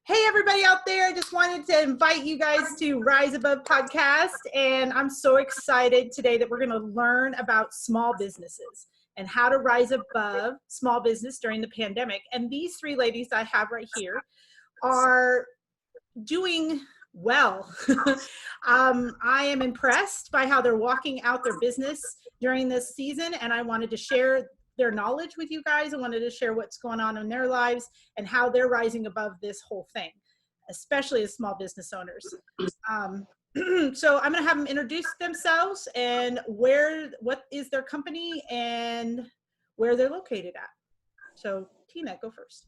Hey, everybody out there. I just wanted to invite you guys to Rise Above podcast. And I'm so excited today that we're going to learn about small businesses and how to rise above small business during the pandemic. And these three ladies I have right here are doing well. I am impressed by how they're walking out their business during this season. And I wanted to share their knowledge with you guys. I wanted to share what's going on in their lives and how they're rising above this whole thing, especially as small business owners. So I'm going to have them introduce themselves and what is their company and where they're located at. So Tina, go first.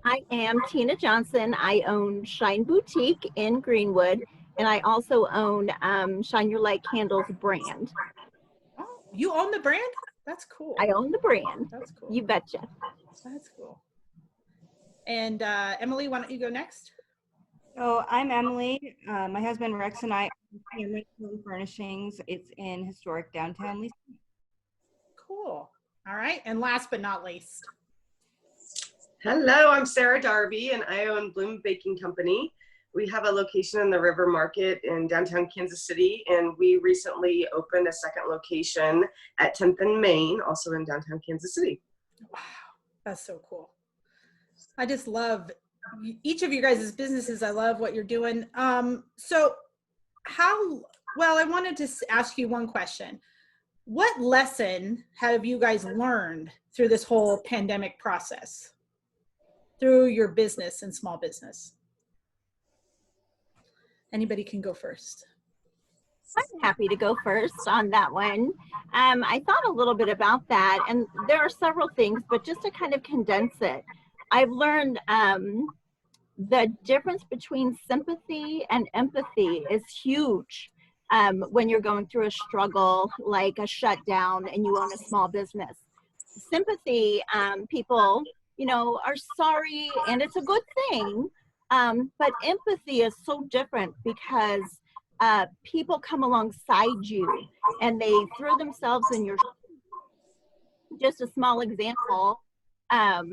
I am Tina Johnson. I own Shine Boutique in Greenwood, and I also own Shine Your Light Candles brand. Oh, you own the brand? That's cool. I own the brand. That's cool. You betcha. That's cool. And Emily, why don't you go next? So I'm Emily. My husband Rex and I own Home Furnishings. It's in historic downtown Lisa. Cool. All right. And last but not least. Hello, I'm Sarah Darby and I own Bloom Baking Company. We have a location in the River Market in downtown Kansas City, and we recently opened a second location at 10th and Main, also in downtown Kansas City. Wow, that's so cool. I just love each of you guys' businesses. I love what you're doing. I wanted to ask you one question. What lesson have you guys learned through this whole pandemic process, through your business and small business? Anybody can go first. I'm happy to go first on that one. I thought a little bit about that, and there are several things, but just to kind of condense it, I've learned the difference between sympathy and empathy is huge when you're going through a struggle like a shutdown and you own a small business. Sympathy, people, are sorry, and it's a good thing. But empathy is so different because people come alongside you and they throw themselves in your shoes. Just a small example, my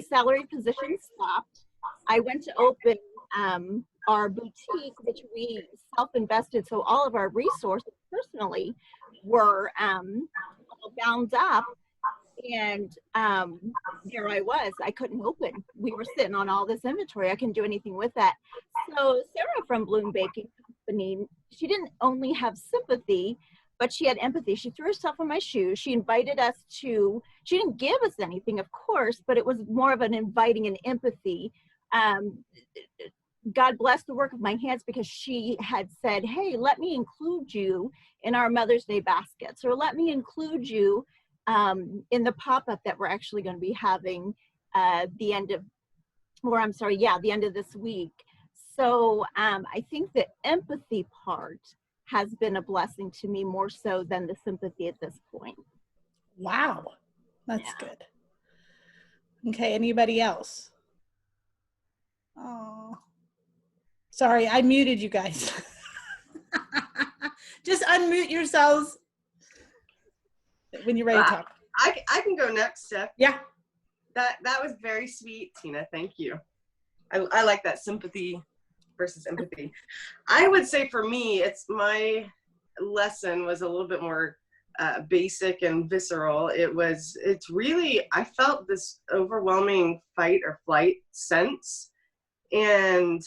salary position stopped. I went to open our boutique, which we self-invested, so all of our resources personally were bound up. And there I was, I couldn't open. We were sitting on all this inventory. I couldn't do anything with that. So Sarah from Bloom Baking Company, she didn't only have sympathy, but she had empathy. She threw herself in my shoes. She invited us she didn't give us anything, of course, but it was more of an inviting and empathy. God bless the work of my hands, because she had said, hey, let me include you in our Mother's Day baskets, or let me include you in the pop-up that we're actually going to be having the end of this week. So I think the empathy part has been a blessing to me more so than the sympathy at this point. Wow, that's good. Okay, anybody else? Oh, sorry, I muted you guys. Just unmute yourselves when you're ready to talk. I can go next, Steph. Yeah. That was very sweet, Tina. Thank you. I like that, sympathy versus empathy. I would say for me, my lesson was a little bit more basic and visceral. It's really, I felt this overwhelming fight or flight sense. And,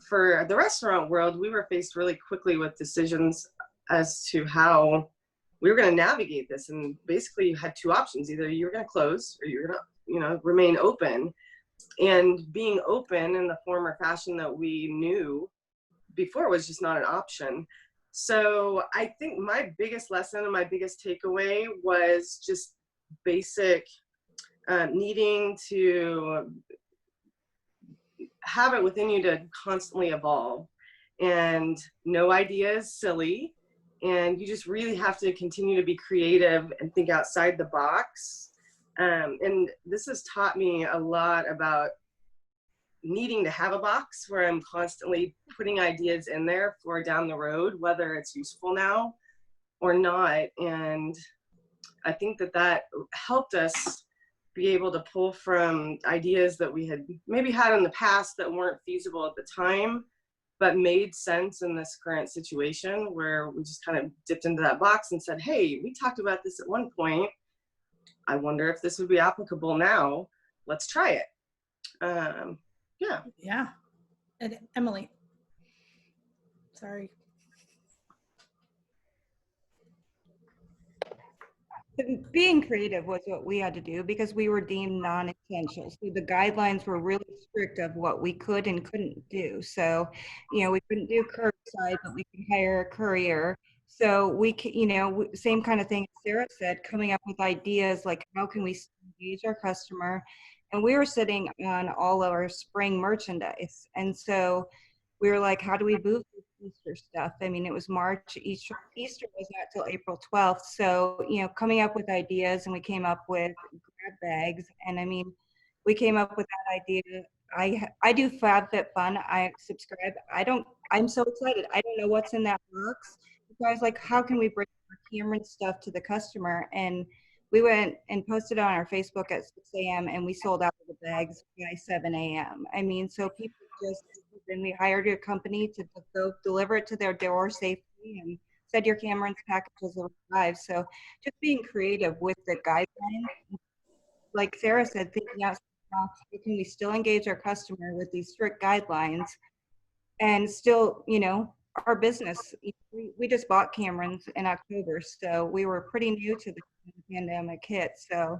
for the restaurant world, we were faced really quickly with decisions as to how we were going to navigate this. And basically you had two options. Either you were going to close or you were going to, remain open. And being open in the form or fashion that we knew before was just not an option. So I think my biggest lesson and my biggest takeaway was just basic needing to have it within you to constantly evolve. And no idea is silly. And you just really have to continue to be creative and think outside the box. And this has taught me a lot about needing to have a box where I'm constantly putting ideas in there for down the road, whether it's useful now or not. And I think that helped us be able to pull from ideas that we had maybe had in the past that weren't feasible at the time, but made sense in this current situation, where we just kind of dipped into that box and said, hey, we talked about this at one point. I wonder if this would be applicable now. Let's try it. Yeah. Yeah. And Emily. Sorry. Being creative was what we had to do because we were deemed non-essential. So the guidelines were really strict of what we could and couldn't do. So, we couldn't do curbside, but we could hire a courier. So we, same kind of thing Sarah said, coming up with ideas like how can we engage our customer? And we were sitting on all of our spring merchandise. And so we were like, how do we move this Easter stuff? I mean, it was March. Easter was not till April 12th. So, coming up with ideas, and we came up with grab bags. And I mean, we came up with that idea. I do FabFitFun. I subscribe. I'm so excited. I don't know what's in that box. So I was like, how can we bring our Cameron stuff to the customer? And we went and posted on our Facebook at 6 a.m. and we sold out of the bags by 7 a.m. I mean, so people just, then we hired a company to go deliver it to their door safely and said your Cameron's packages will arrive. So just being creative with the guidelines, like Sarah said, thinking outside the box, how can we still engage our customer with these strict guidelines and still, our business, we just bought Cameron's in October, so we were pretty new to the pandemic hit. So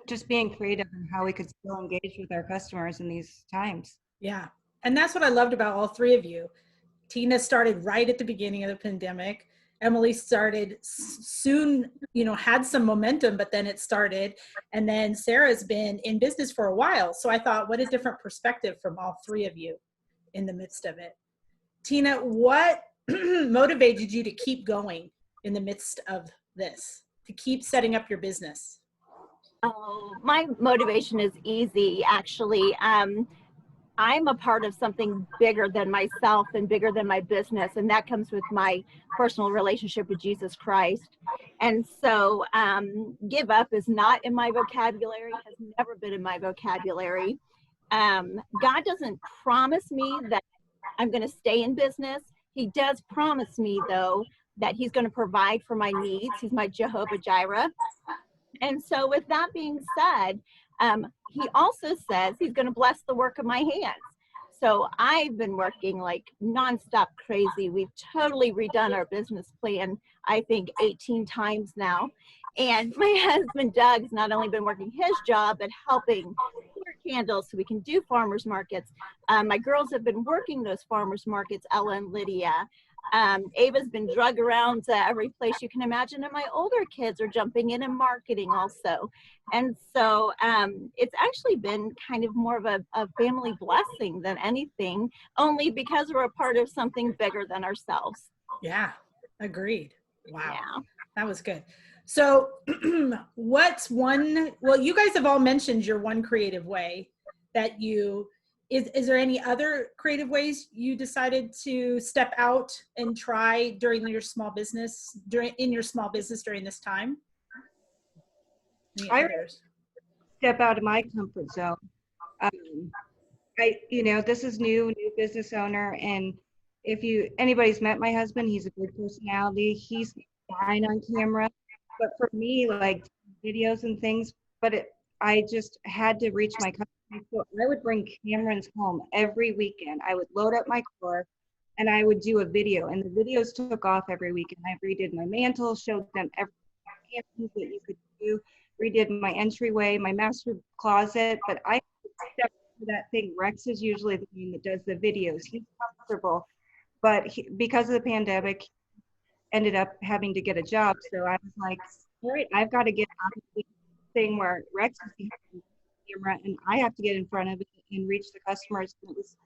just being creative in how we could still engage with our customers in these times. Yeah. And that's what I loved about all three of you. Tina started right at the beginning of the pandemic. Emily started soon, had some momentum, but then it started. And then Sarah's been in business for a while. So I thought, what a different perspective from all three of you in the midst of it. Tina, what motivated you to keep going in the midst of this, to keep setting up your business? Oh, my motivation is easy, actually. I'm a part of something bigger than myself and bigger than my business, and that comes with my personal relationship with Jesus Christ. And so give up is not in my vocabulary, has never been in my vocabulary. God doesn't promise me that I'm going to stay in business. He does promise me, though, that he's going to provide for my needs. He's my Jehovah Jireh. And so with that being said, he also says he's going to bless the work of my hands. So I've been working like nonstop crazy. We've totally redone our business plan, I think 18 times now. And my husband Doug's not only been working his job, but helping clear candles so we can do farmers markets. My girls have been working those farmers markets, Ella and Lydia. Ava's been drug around to every place you can imagine, and my older kids are jumping in and marketing also. And so it's actually been kind of more of a family blessing than anything, only because we're a part of something bigger than ourselves. Yeah, agreed. Wow, Yeah. That was good. So what's one, well, you guys have all mentioned your one creative way that you, is there any other creative ways you decided to step out and try during your small business, in your small business during this time? I step out of my comfort zone. This is new business owner, and if anybody's met my husband, he's a good personality. He's fine on camera, but for me, like videos and things, I just had to reach my customer. So I would bring Camerons home every weekend. I would load up my car and I would do a video, and the videos took off every weekend. I redid my mantle, showed them every that you could do, redid my entryway, my master closet, but I stepped into that thing. Rex is usually the one that does the videos. He's comfortable, but because of the pandemic, ended up having to get a job. So I was like, all right, I've got to get out of the thing where Rex is behind the camera and I have to get in front of it and reach the customers. And it was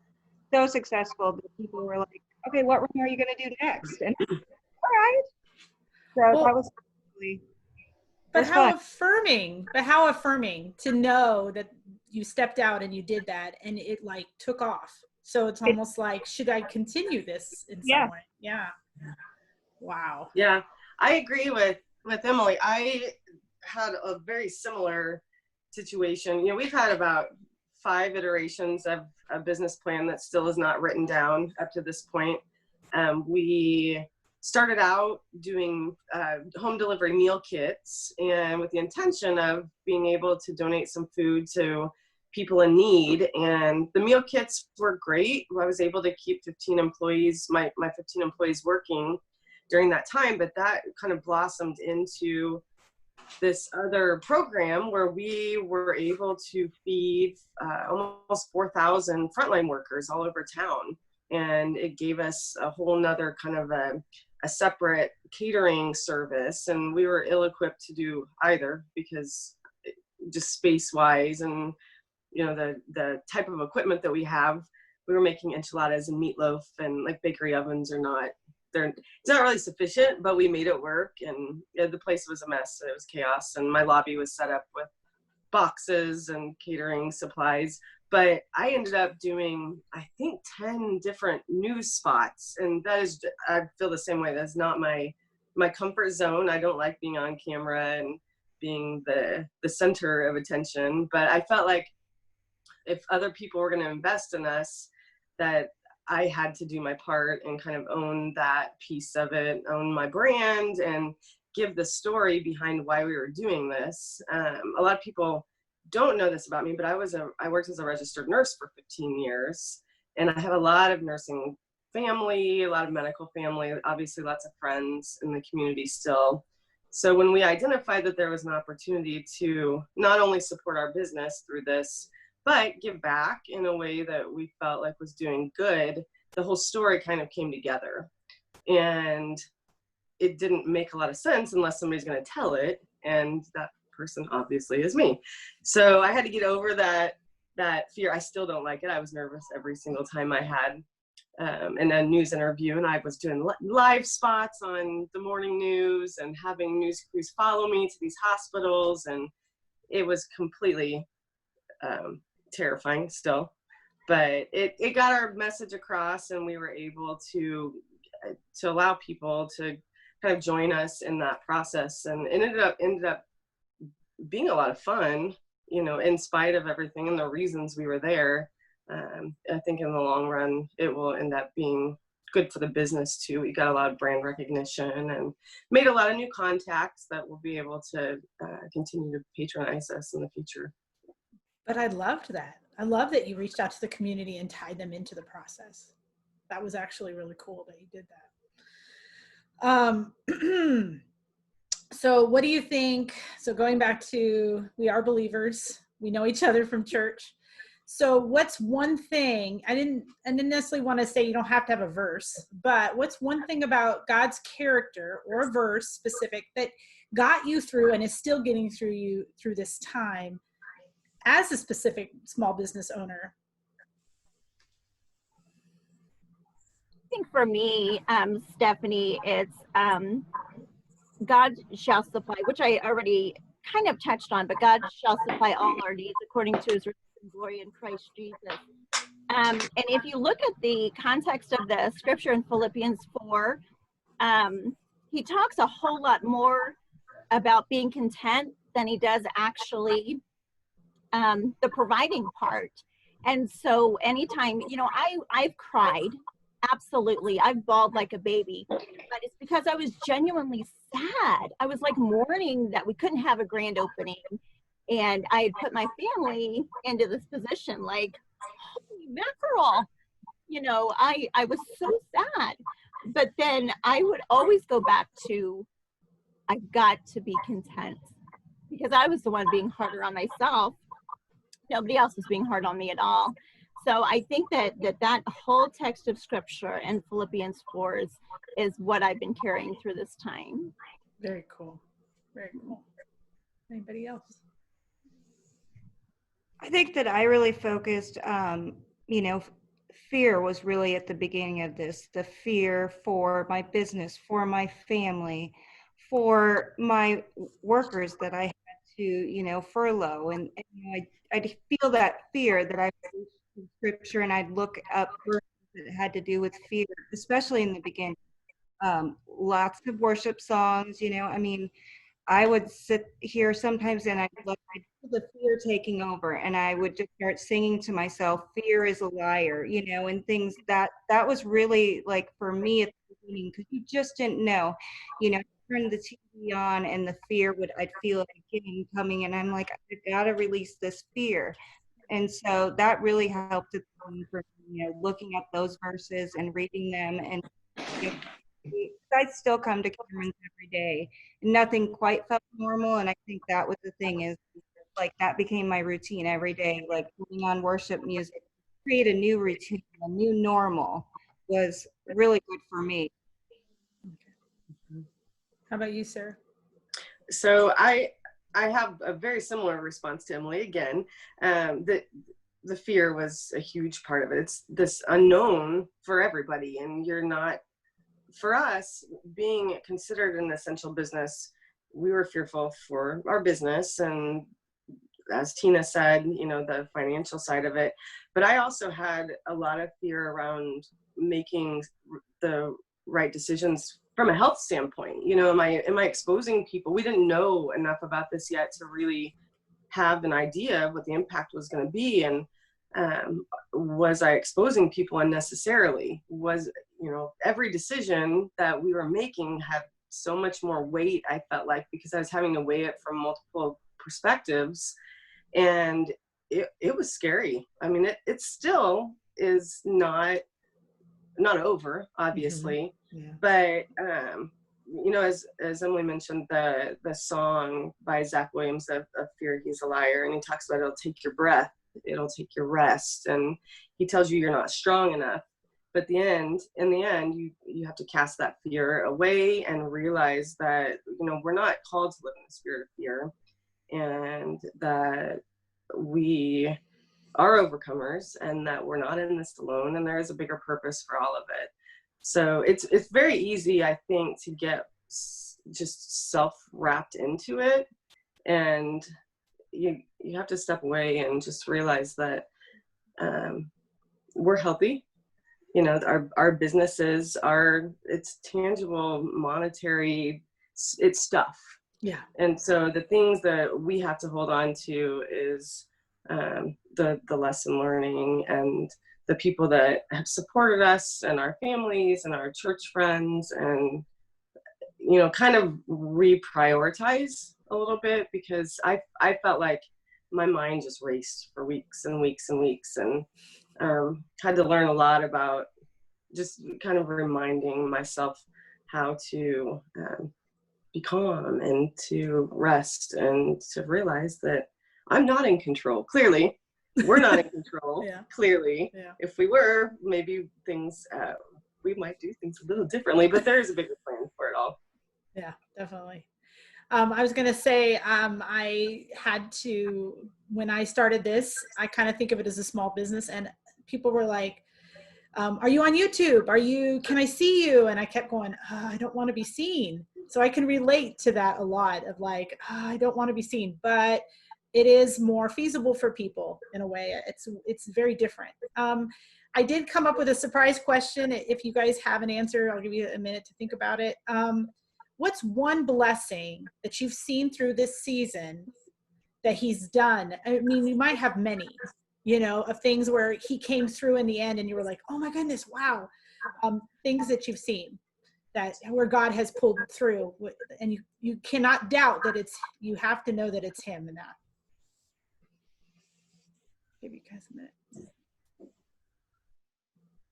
so successful that people were like, okay, what room are you going to do next? And all right. So that was really, but how affirming to know that you stepped out and you did that and it like took off. So it's almost like, should I continue this in some way? Yeah. Wow. Yeah, I agree with Emily. I had a very similar situation. We've had about 5 iterations of a business plan that still is not written down up to this point. We started out doing home delivery meal kits, and with the intention of being able to donate some food to people in need. And the meal kits were great. I was able to keep 15 employees, my 15 employees working during that time, but that kind of blossomed into this other program where we were able to feed almost 4,000 frontline workers all over town. And it gave us a whole nother kind of a separate catering service. And we were ill-equipped to do either because just space-wise and, the type of equipment that we have, we were making enchiladas and meatloaf, and like bakery ovens are not, it's not really sufficient, but we made it work. And the place was a mess. It was chaos. And my lobby was set up with boxes and catering supplies. But I ended up doing, I think, 10 different news spots. And that is, I feel the same way. That's not my comfort zone. I don't like being on camera and being the center of attention. But I felt like if other people were going to invest in us, that I had to do my part and kind of own that piece of it, own my brand, and give the story behind why we were doing this. A lot of people don't know this about me, but I worked as a registered nurse for 15 years, and I have a lot of nursing family, a lot of medical family, obviously lots of friends in the community still. So when we identified that there was an opportunity to not only support our business through this, but give back in a way that we felt like was doing good, the whole story kind of came together. And it didn't make a lot of sense unless somebody's going to tell it. And that person obviously is me. So I had to get over that fear. I still don't like it. I was nervous every single time I had in a news interview, and I was doing live spots on the morning news and having news crews follow me to these hospitals. And it was completely terrifying still, but it got our message across, and we were able to allow people to kind of join us in that process. And it ended up being a lot of fun, in spite of everything and the reasons we were there. I think in the long run, it will end up being good for the business too. We got a lot of brand recognition and made a lot of new contacts that will be able to continue to patronize us in the future. But I loved that. I love that you reached out to the community and tied them into the process. That was actually really cool that you did that. So what do you think? So going back to, we are believers. We know each other from church. So what's one thing, I didn't necessarily want to say you don't have to have a verse, but what's one thing about God's character or a verse specific that got you through and is still getting through you through this time as a specific small business owner? I think for me, Stephanie, it's God shall supply, which I already kind of touched on, but God shall supply all our needs according to his riches and glory in Christ Jesus. And if you look at the context of the scripture in Philippians 4, he talks a whole lot more about being content than he does actually the providing part. And so anytime, I've cried, absolutely. I've bawled like a baby, but it's because I was genuinely sad. I was like mourning that we couldn't have a grand opening. And I had put my family into this position, like, holy mackerel, I was so sad. But then I would always go back to, I've got to be content, because I was the one being harder on myself. Nobody else was being hard on me at all. So I think that whole text of scripture in Philippians 4 is what I've been carrying through this time. Very cool. Very cool. Anybody else? I think that I really focused, fear was really at the beginning of this, the fear for my business, for my family, for my workers that I had to, furlough. And I'd feel that fear that I would read scripture, and I'd look up verses that had to do with fear, especially in the beginning. Lots of worship songs, I would sit here sometimes and I'd the fear taking over, and I would just start singing to myself, fear is a liar, and things that was really like for me at the beginning, because you just didn't know, turn the TV on and the fear I'd feel it again coming, and I'm like, I gotta release this fear. And so that really helped for looking at those verses and reading them. And I still come to Cameron's every day. Nothing quite felt normal. And I think that was the thing, is like that became my routine every day, like putting on worship music, create a new routine, a new normal was really good for me. How about you, Sarah? So I have a very similar response to Emily again. The fear was a huge part of it. It's this unknown for everybody, and for us, being considered an essential business, we were fearful for our business, and as Tina said, the financial side of it. But I also had a lot of fear around making the right decisions from a health standpoint. Am I exposing people? We didn't know enough about this yet to really have an idea of what the impact was going to be. And was I exposing people unnecessarily? Every decision that we were making had so much more weight, I felt like, because I was having to weigh it from multiple perspectives. And it was scary. I mean, it still is not over, obviously. Yeah. But as Emily mentioned, the song by Zach Williams of Fear He's a Liar, and he talks about it'll take your breath, it'll take your rest, and he tells you you're not strong enough. But in the end, you have to cast that fear away and realize that we're not called to live in the spirit of fear, and that we are overcomers, and that we're not in this alone, and there is a bigger purpose for all of it. So it's very easy, I think, to get just self-wrapped into it, and you have to step away and just realize that we're healthy. Our businesses it's tangible, monetary, it's stuff. Yeah. And so the things that we have to hold on to is the lesson learning and the people that have supported us, and our families and our church friends, and kind of reprioritize a little bit, because I felt like my mind just raced for weeks and weeks and weeks, and had to learn a lot about just kind of reminding myself how to be calm and to rest, and to realize that I'm not in control. Clearly, we're not in control. Yeah. Clearly, Yeah. If we were, maybe we might do things a little differently, but there is a bigger plan for it all. Yeah, definitely. I was going to say, I had to, when I started this, I kind of think of it as a small business, and people were like, are you on YouTube? Can I see you? And I kept going, I don't want to be seen. So I can relate to that a lot of like, I don't want to be seen, but it is more feasible for people in a way. It's very different. I did come up with a surprise question. If you guys have an answer, I'll give you a minute to think about it. What's one blessing that you've seen through this season that he's done? I mean, you might have many, of things where he came through in the end and you were like, oh my goodness, wow. Things that you've seen where God has pulled through, and you cannot doubt that you have to know that it's him in that. Give you guys a minute.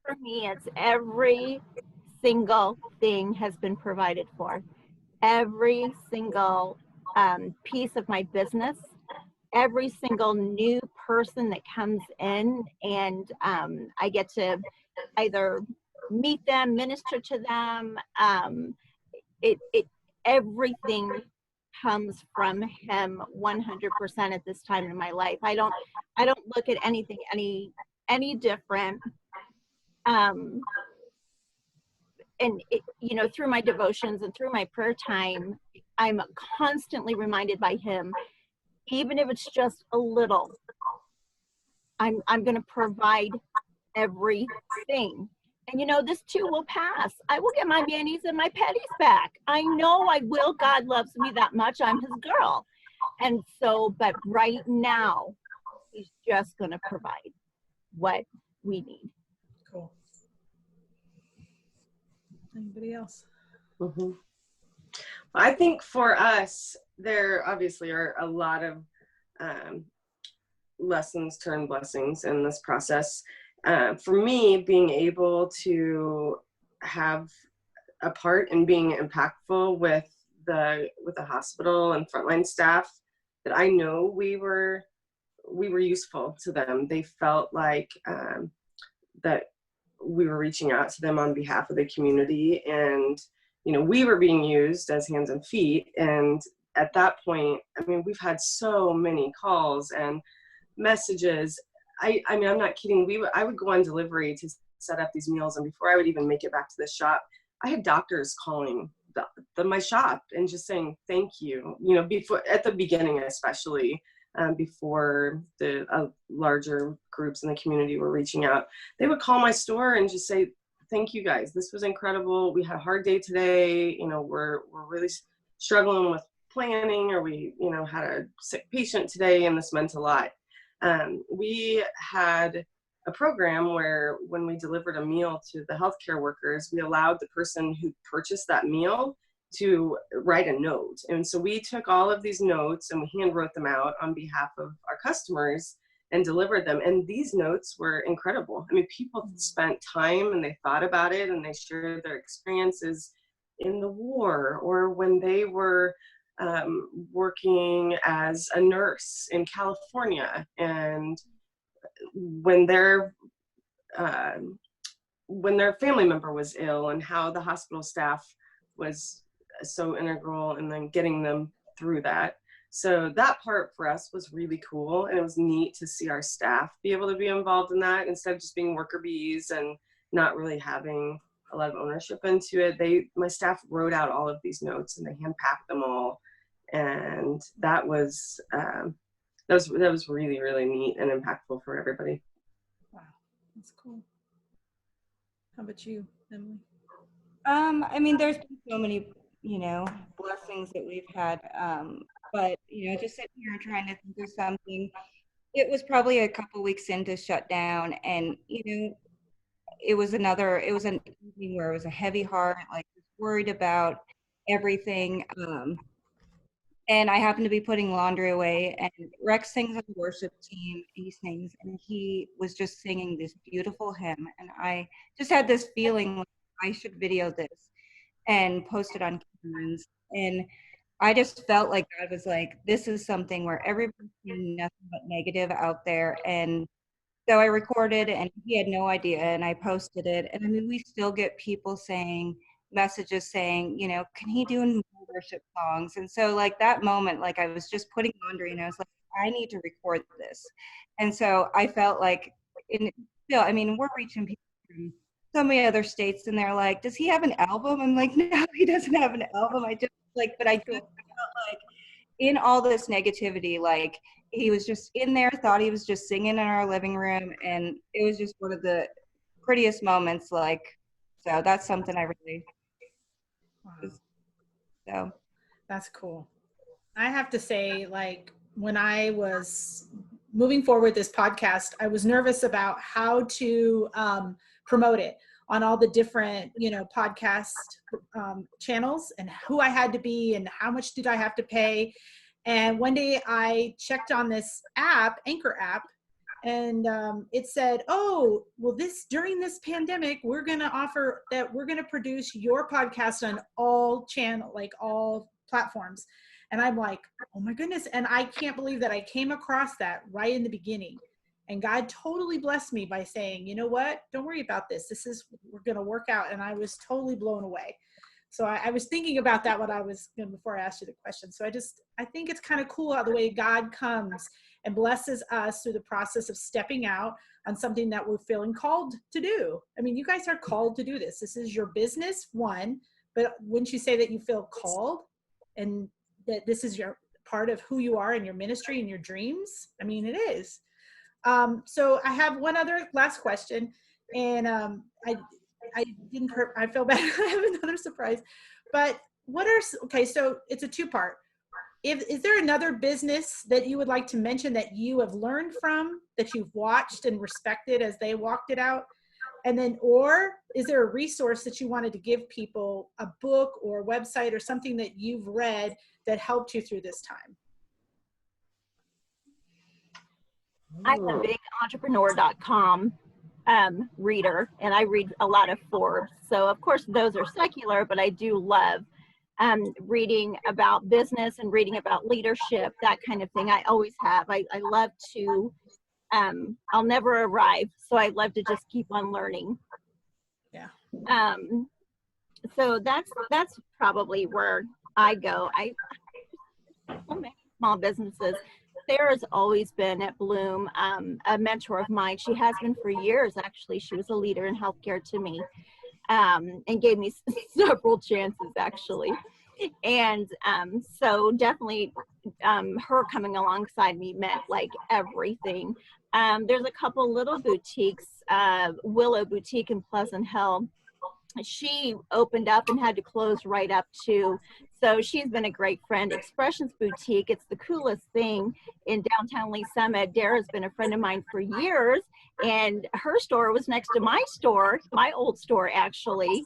For me, it's every single thing has been provided for. Every single piece of my business, every single new person that comes in, and I get to either meet them, minister to them. Everything comes from him 100% at this time in my life. I don't look at anything any different. And through my devotions and through my prayer time, I'm constantly reminded by him, even if it's just a little, I'm going to provide everything. And this too will pass. I will get my manis and my petties back. I know I will. God loves me that much. I'm his girl. And so, but right now, he's just going to provide what we need. Cool. Anybody else? Mm-hmm. I think for us, there obviously are a lot of lessons turn blessings in this process. For me, being able to have a part in being impactful with the hospital and frontline staff, that I know we were useful to them. They felt like that we were reaching out to them on behalf of the community, and we were being used as hands and feet. And at that point, I mean, we've had so many calls and messages. I mean, I'm not kidding. I would go on delivery to set up these meals, and before I would even make it back to the shop, I had doctors calling my shop and just saying thank you. Before, at the beginning, especially before the larger groups in the community were reaching out, they would call my store and just say, thank you guys. This was incredible. We had a hard day today. We're really struggling with planning, or we had a sick patient today, and this meant a lot. We had a program where when we delivered a meal to the healthcare workers, we allowed the person who purchased that meal to write a note. And so we took all of these notes and we hand wrote them out on behalf of our customers and delivered them. And these notes were incredible. I mean, people spent time and they thought about it, and they shared their experiences in the war, or when they were working as a nurse in California, and when their family member was ill, and how the hospital staff was so integral in then getting them through that. So that part for us was really cool, and it was neat to see our staff be able to be involved in that instead of just being worker bees and not really having a lot of ownership into it. My staff wrote out all of these notes and they hand packed them all, and that was really, really neat and impactful for everybody. Wow, that's cool. How about you, Emily? I mean, there's been so many, blessings that we've had. But, just sitting here trying to think of something, it was probably a couple weeks into shutdown, and, it was an evening where it was a heavy heart, like worried about everything. And I happened to be putting laundry away, and Rex sings on the worship team. He sings, and he was just singing this beautiful hymn. And I just had this feeling like I should video this and post it on cameras. And I just felt like God was like, this is something where everybody's seeing nothing but negative out there. And so I recorded, and he had no idea, and I posted it. And I mean, we still get people messages saying, can he do more worship songs? And so like that moment, like I was just putting laundry, and I was like, I need to record this. And so I felt like, I mean, we're reaching people from so many other states, and they're like, does he have an album? I'm like, no, he doesn't have an album. But I just felt like in all this negativity, like he was just in there, thought he was just singing in our living room, and it was just one of the prettiest moments. Like, so that's something I really. Wow. So That's cool. I have to say, like, when I was moving forward this podcast, I was nervous about how to promote it on all the different, podcast channels, and who I had to be and how much did I have to pay. And one day I checked on this app, Anchor app, and it said, oh, well, during this pandemic, we're going to offer that we're going to produce your podcast on all all platforms. And I'm like, oh my goodness. And I can't believe that I came across that right in the beginning. And God totally blessed me by saying, you know what, don't worry about this. We're going to work out. And I was totally blown away. So I was thinking about that before I asked you the question. So I think it's kind of cool how the way God comes and blesses us through the process of stepping out on something that we're feeling called to do. I mean, you guys are called to do this. This is your business, one, but wouldn't you say that you feel called and that this is your part of who you are in your ministry and your dreams? I mean, it is. So I have one other last question, and I feel bad. I have another surprise, but so it's a two-part. Is there another business that you would like to mention that you have learned from, that you've watched and respected as they walked it out? And then, or is there a resource that you wanted to give people, a book or website or something that you've read that helped you through this time? I'm a big entrepreneur.com reader, and I read a lot of Forbes. So of course those are secular, but I do love reading about business and reading about leadership, that kind of thing. I always have. I love to, I'll never arrive, so I love to just keep on learning. Yeah. So that's probably where I go. So many small businesses. Sarah's always been at Bloom, a mentor of mine. She has been for years, actually. She was a leader in healthcare to me, and gave me several chances, actually. And so definitely her coming alongside me meant like everything. There's a couple little boutiques, Willow Boutique in Pleasant Hill. She opened up and had to close right up too. So she's been a great friend. Expressions Boutique, it's the coolest thing in downtown Lee Summit. Dara's been a friend of mine for years, and her store was next to my store, my old store actually.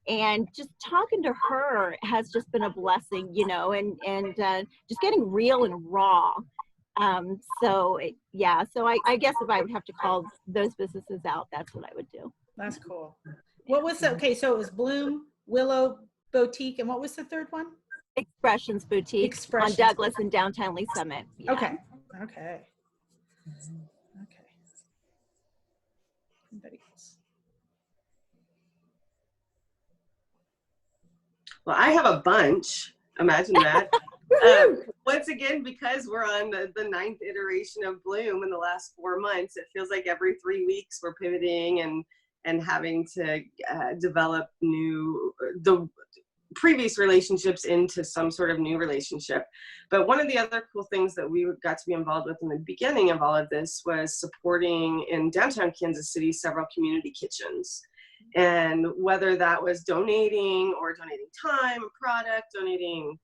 And just talking to her has just been a blessing, you know, and just getting real and raw. So I guess if I would have to call those businesses out, that's what I would do. That's cool. What was the, okay, so it was Bloom, Willow Boutique, and what was the third one? Expressions Boutique Expressions. on Douglas in downtown Lee Summit. Yeah. Okay. Anybody else? Well, I have a bunch. Imagine that. Once again, because we're on the 9th iteration of Bloom in the last 4 months, it feels like every 3 weeks we're pivoting and having to develop the previous relationships into some sort of new relationship. But one of the other cool things that we got to be involved with in the beginning of all of this was supporting in downtown Kansas City several community kitchens. And whether that was donating time, product, donating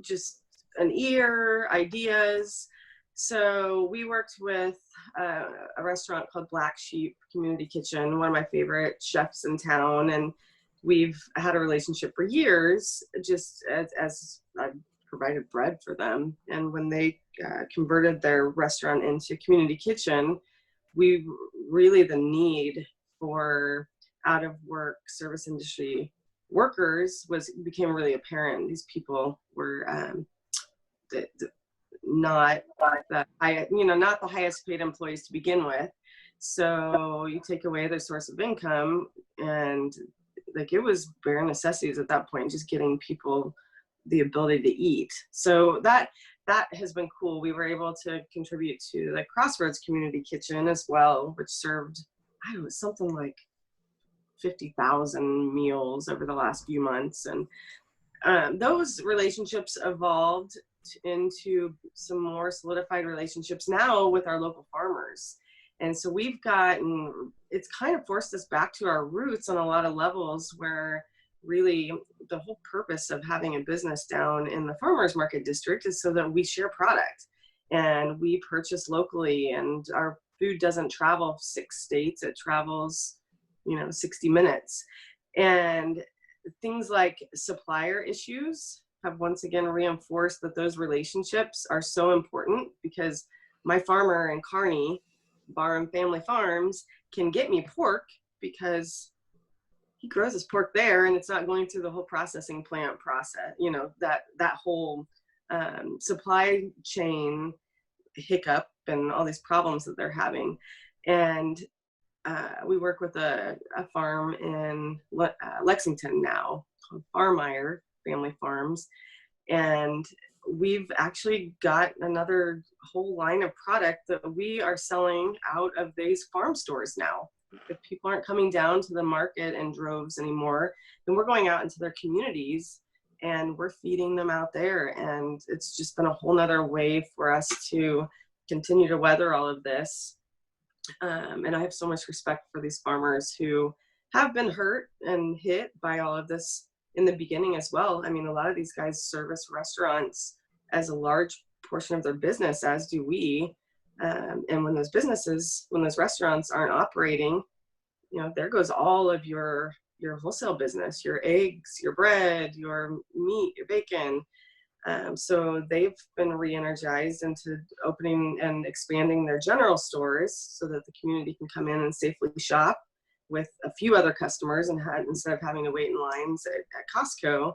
just an ear, ideas. So we worked with a restaurant called Black Sheep Community Kitchen, one of my favorite chefs in town. And we've had a relationship for years, just as I've provided bread for them. And when they converted their restaurant into a community kitchen, the need for out of work service industry workers became really apparent. These people were not the highest paid employees to begin with. So you take away their source of income, and like it was bare necessities at that point, just getting people the ability to eat. So that has been cool. We were able to contribute to the Crossroads Community Kitchen as well, which served, I don't know, something like 50,000 meals over the last few months. And those relationships evolved into some more solidified relationships now with our local farmers. And so it's kind of forced us back to our roots on a lot of levels, where really the whole purpose of having a business down in the farmers market district is so that we share product and we purchase locally, and our food doesn't travel 6 states, it travels 60 minutes. And things like supplier issues have once again reinforced that those relationships are so important, because my farmer in Kearney, Barham Family Farms, can get me pork because he grows his pork there and it's not going through the whole processing plant process, that whole supply chain hiccup and all these problems that they're having. And we work with a farm in Lexington now called Farmeyer Family Farms. And we've actually got another whole line of product that we are selling out of these farm stores now. If people aren't coming down to the market in droves anymore, then we're going out into their communities and we're feeding them out there. And it's just been a whole nother way for us to continue to weather all of this. And I have so much respect for these farmers who have been hurt and hit by all of this in the beginning as well. I mean, a lot of these guys service restaurants as a large portion of their business, as do we. And when those restaurants aren't operating, you know, there goes all of your wholesale business, your eggs, your bread, your meat, your bacon. So they've been re-energized into opening and expanding their general stores so that the community can come in and safely shop with a few other customers instead of having to wait in lines at Costco.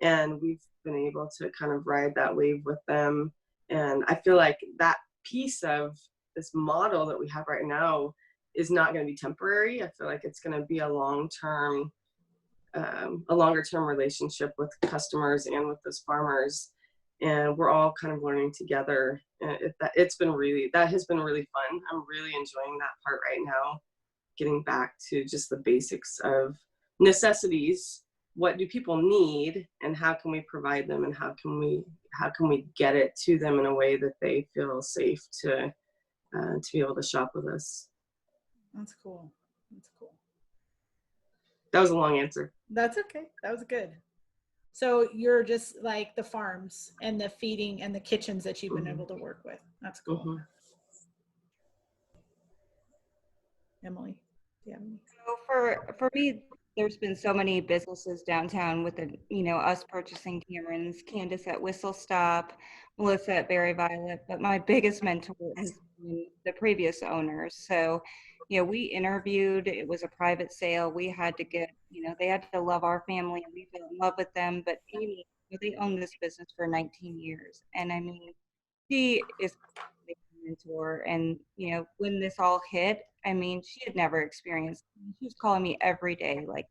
And we've been able to kind of ride that wave with them. And I feel like that piece of this model that we have right now is not going to be temporary. I feel like it's going to be a longer-term relationship with customers and with those farmers. And we're all kind of learning together. And that has been really fun. I'm really enjoying that part right now, getting back to just the basics of necessities. What do people need, and how can we provide them, and how can we get it to them in a way that they feel safe to be able to shop with us. That's cool. That's cool. That was a long answer. That's okay. That was good. So you're just like the farms and the feeding and the kitchens that you've been able to work with. That's cool. Mm-hmm. Emily, do you have any? So for me, there's been so many businesses downtown with us purchasing Cameron's, Candace at Whistle Stop, Melissa at Berry Violet, but my biggest mentor has been the previous owners. So, we interviewed, it was a private sale. We had to get, they had to love our family, and we fell in love with them. But Amy, they owned this business for 19 years. And I mean, she is a mentor. And, when this all hit, I mean, she had never experienced, she was calling me every day, like,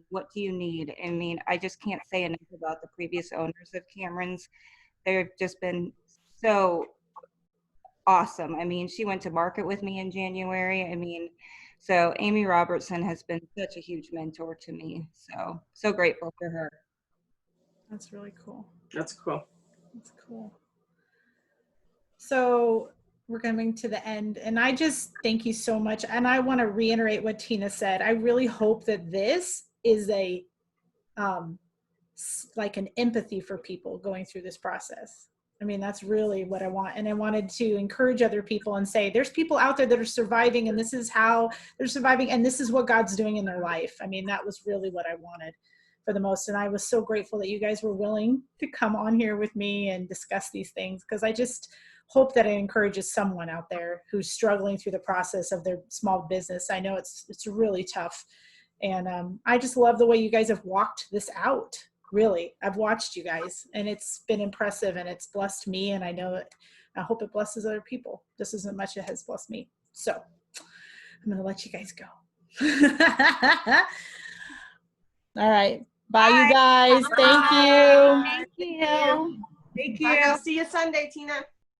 what do you need? I mean, I just can't say enough about the previous owners of Cameron's. They've just been so awesome. I mean, she went to market with me in January. I mean, so Amy Robertson has been such a huge mentor to me. So grateful for her. That's really cool. That's cool. That's cool. So we're coming to the end, and I just thank you so much. And I want to reiterate what Tina said. I really hope that this is a like an empathy for people going through this process. I mean, that's really what I want. And I wanted to encourage other people and say, there's people out there that are surviving, and this is how they're surviving, and this is what God's doing in their life. I mean, that was really what I wanted for the most. And I was so grateful that you guys were willing to come on here with me and discuss these things, because I just hope that it encourages someone out there who's struggling through the process of their small business. I know it's really tough. And I just love the way you guys have walked this out. Really, I've watched you guys, and it's been impressive, and it's blessed me. And I hope it blesses other people just as much as it has blessed me. So I'm going to let you guys go. All right. Bye, you guys. Thank you. Thank you. Thank Bye, you. guys. See you Sunday, Tina.